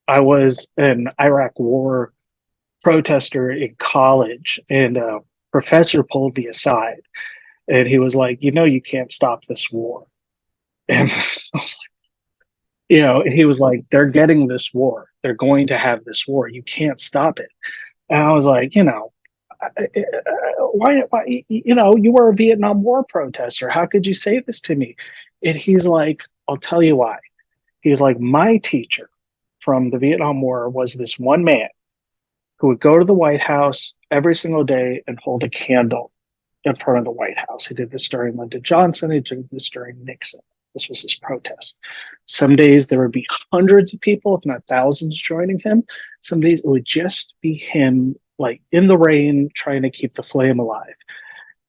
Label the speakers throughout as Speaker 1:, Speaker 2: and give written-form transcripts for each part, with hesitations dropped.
Speaker 1: I was an Iraq War protester in college, and a professor pulled me aside, and he was like, you can't stop this war. And I was like, and he was like, they're getting this war. They're going to have this war. You can't stop it. And I was like, why, you were a Vietnam War protester. How could you say this to me? And he's like, I'll tell you why. He's like, my teacher from the Vietnam War was this one man who would go to the White House every single day and hold a candle in front of the White House. He did this during Lyndon Johnson. He did this during Nixon. This was his protest. Some days there would be hundreds of people, if not thousands, joining him. Some days it would just be him, like in the rain, trying to keep the flame alive.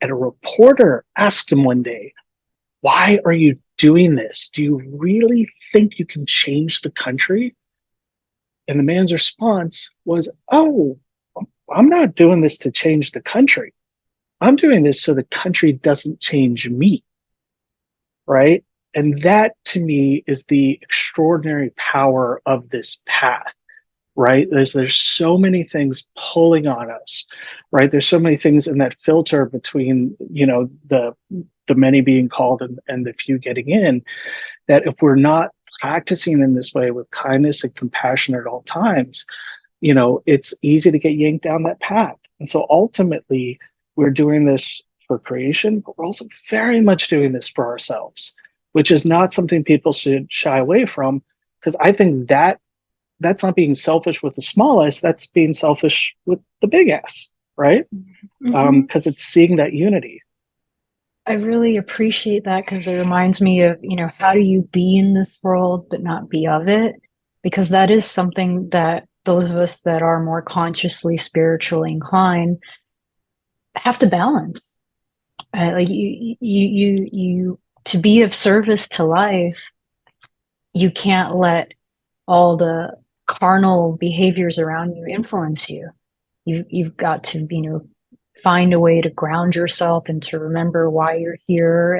Speaker 1: And a reporter asked him one day, why are you doing this? Do you really think you can change the country? And the man's response was, oh, I'm not doing this to change the country. I'm doing this so the country doesn't change me. Right. And that to me is the extraordinary power of this path. Right. There's so many things pulling on us. Right. There's so many things in that filter between, the many being called and the few getting in, that if we're not practicing in this way with kindness and compassion at all times, it's easy to get yanked down that path. And so ultimately, we're doing this for creation, but we're also very much doing this for ourselves, which is not something people should shy away from, because I think that's not being selfish with the small s, that's being selfish with the big S, right?
Speaker 2: Hmm.
Speaker 1: Because it's seeing that unity.
Speaker 2: I really appreciate that because it reminds me of, how do you be in this world but not be of it? Because that is something that those of us that are more consciously spiritually inclined have to balance. Like to be of service to life, you can't let all the carnal behaviors around you influence you. You've got to, find a way to ground yourself and to remember why you're here